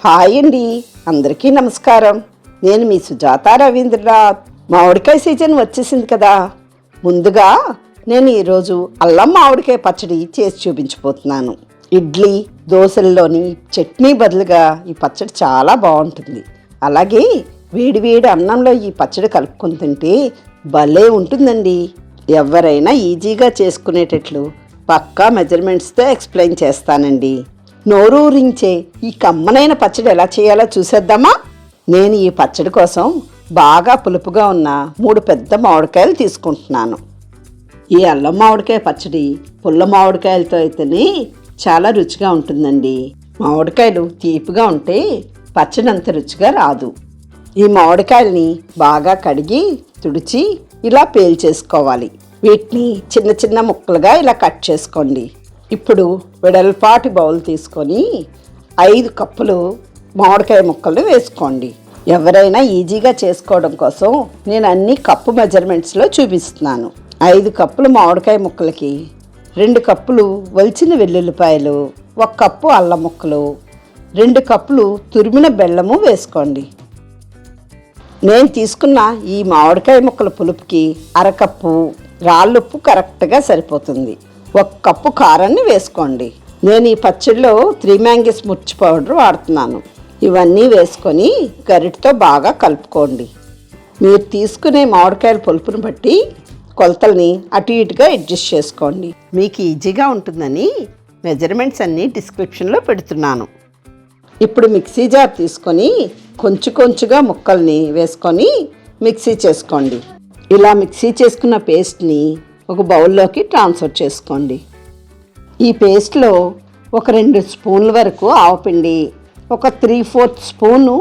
Hi అండి, అందరికీ నమస్కారం. నేను మీ సుజాత రవీంద్రనాథ్. మామిడికాయ సీజన్ వచ్చేసింది కదా. ముందుగా నేను ఈరోజు అల్లం మామిడికాయ పచ్చడి చేసి చూపించబోతున్నాను. ఇడ్లీ దోశల్లోని చట్నీ బదులుగా ఈ పచ్చడి చాలా బాగుంటుంది. అలాగే వేడి వేడి అన్నంలో ఈ పచ్చడి కలుపుకొని తింటే భలే ఉంటుందండి. ఎవరైనా ఈజీగా చేసుకునేటట్లు పక్కా మెజర్మెంట్స్తో ఎక్స్ప్లెయిన్ చేస్తానండి. నోరూరించే ఈ కమ్మనైన పచ్చడి ఎలా చేయాలో చూసేద్దామా? నేను ఈ పచ్చడి కోసం బాగా పులుపుగా ఉన్న 3 పెద్ద మామిడికాయలు తీసుకుంటున్నాను. ఈ అల్లం మామిడికాయ పచ్చడి పుల్ల మామిడికాయలతో అయితేనే చాలా రుచిగా ఉంటుందండి. మామిడికాయలు తీపిగా ఉంటే పచ్చడి అంత రుచిగా రాదు. ఈ మామిడికాయల్ని బాగా కడిగి తుడిచి ఇలా పేల్చేసుకోవాలి. వీటిని చిన్న చిన్న ముక్కలుగా ఇలా కట్ చేసుకోండి. ఇప్పుడు వెడల్పాటి బౌల్ తీసుకొని 5 కప్పులు మామిడికాయ ముక్కలు వేసుకోండి. ఎవరైనా ఈజీగా చేసుకోవడం కోసం నేను అన్ని కప్పు మెజర్మెంట్స్లో చూపిస్తున్నాను. 5 కప్పులు మామిడికాయ ముక్కలకి 2 కప్పులు వలిచిన వెల్లుల్లిపాయలు, 1 కప్పు అల్లం ముక్కలు, 2 కప్పులు తురిమిన బెల్లము వేసుకోండి. నేను తీసుకున్న ఈ మామిడికాయ ముక్కల పులుపుకి 1/2 కప్పు రాళ్ళుప్పు కరెక్ట్గా సరిపోతుంది. 1 కప్పు కారాన్ని వేసుకోండి. నేను ఈ పచ్చడిలో 3 మ్యాంగోస్ మిర్చి పౌడర్ వాడుతున్నాను. ఇవన్నీ వేసుకొని గరిటతో బాగా కలుపుకోండి. మీరు తీసుకునే మామిడికాయల పులుపుని బట్టి కొలతల్ని అటు ఇటుగా అడ్జస్ట్ చేసుకోండి. మీకు ఈజీగా ఉంటుందని మెజర్మెంట్స్ అన్నీ డిస్క్రిప్షన్లో పెడుతున్నాను. ఇప్పుడు మిక్సీ జార్ తీసుకొని కొంచెంగా ముక్కల్ని వేసుకొని మిక్సీ చేసుకోండి. ఇలా మిక్సీ చేసుకున్న పేస్ట్ని ఒక బౌల్లోకి ట్రాన్స్ఫర్ చేసుకోండి. ఈ పేస్ట్లో ఒక 2 స్పూన్ల వరకు ఆవపిండి, ఒక 3/4 స్పూను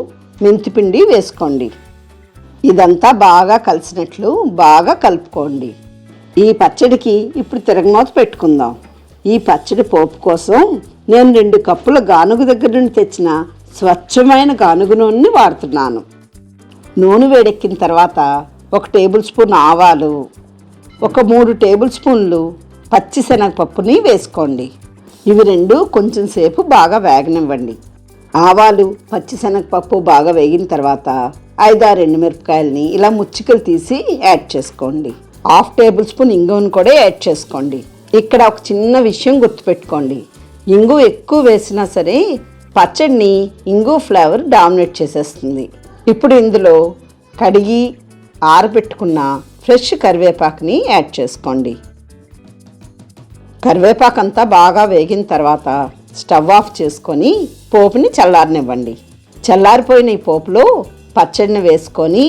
మెంతిపిండి వేసుకోండి. ఇదంతా బాగా కలిసినట్లు బాగా కలుపుకోండి. ఈ పచ్చడికి ఇప్పుడు తిరగమూత పెట్టుకుందాం. ఈ పచ్చడి పోపు కోసం నేను 2 కప్పుల గానుగ దగ్గర నుండి తెచ్చిన స్వచ్ఛమైన గానుగ నూనెని వాడుతున్నాను. నూనె వేడెక్కిన తర్వాత 1 టేబుల్ స్పూన్ ఆవాలు, ఒక 3 టేబుల్ స్పూన్లు పచ్చిశనగపప్పుని వేసుకోండి. ఇవి 2 కొంచెం సేపు బాగా వేగనివ్వండి. ఆవాలు పచ్చిశనగపప్పు బాగా వేగిన తర్వాత 5-6 ఎండుమిరపకాయలని ఇలా ముచ్చికలు తీసి యాడ్ చేసుకోండి. 1/2 టేబుల్ స్పూన్ ఇంగువను కూడా యాడ్ చేసుకోండి. ఇక్కడ ఒక చిన్న విషయం గుర్తుపెట్టుకోండి. ఇంగు ఎక్కువ వేసినా సరే పచ్చడిని ఇంగు ఫ్లేవర్ డామినేట్ చేసేస్తుంది. ఇప్పుడు ఇందులో కడిగి ఆరబెట్టుకున్న ఫ్రెష్ కరివేపాకుని యాడ్ చేసుకోండి. కరివేపాకు అంతా బాగా వేగిన తర్వాత స్టవ్ ఆఫ్ చేసుకొని పోపుని చల్లారనివ్వండి. చల్లారిపోయిన ఈ పోపులో పచ్చడిని వేసుకొని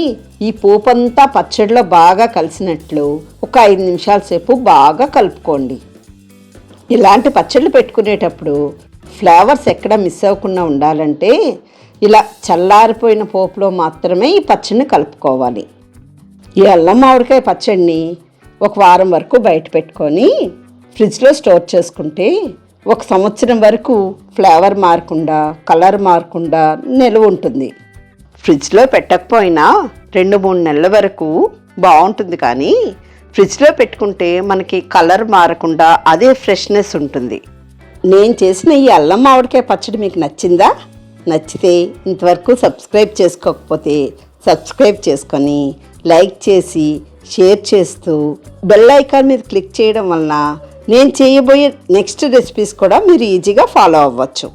ఈ పోపు అంతా పచ్చడిలో బాగా కలిసినట్లు ఒక 5 నిమిషాల సేపు బాగా కలుపుకోండి. ఇలాంటి పచ్చళ్ళు పెట్టుకునేటప్పుడు ఫ్లేవర్స్ ఎక్కడ మిస్ అవ్వకుండా ఉండాలంటే ఇలా చల్లారిపోయిన పోపులో మాత్రమే ఈ పచ్చడిని కలుపుకోవాలి. ఈ అల్లం మామిడికాయ పచ్చడిని 1 వారం వరకు బయట పెట్టుకొని ఫ్రిడ్జ్లో స్టోర్ చేసుకుంటే 1 సంవత్సరం వరకు ఫ్లేవర్ మారకుండా కలర్ మారకుండా నిల్వ ఉంటుంది. ఫ్రిడ్జ్లో పెట్టకపోయినా 2-3 నెలల వరకు బాగుంటుంది. కానీ ఫ్రిడ్జ్లో పెట్టుకుంటే మనకి కలర్ మారకుండా అదే ఫ్రెష్నెస్ ఉంటుంది. నేను చేసిన ఈ అల్లం మామిడికాయ పచ్చడి మీకు నచ్చిందా? నచ్చితే ఇంతవరకు సబ్స్క్రైబ్ చేసుకోకపోతే సబ్స్క్రైబ్ చేసుకొని లైక్ చేసి షేర్ చేస్తూ బెల్ ఐకాన్ మీద క్లిక్ చేయడం వలన నేను చేయబోయే నెక్స్ట్ రెసిపీస్ కూడా మీరు ఈజీగా ఫాలో అవ్వచ్చు.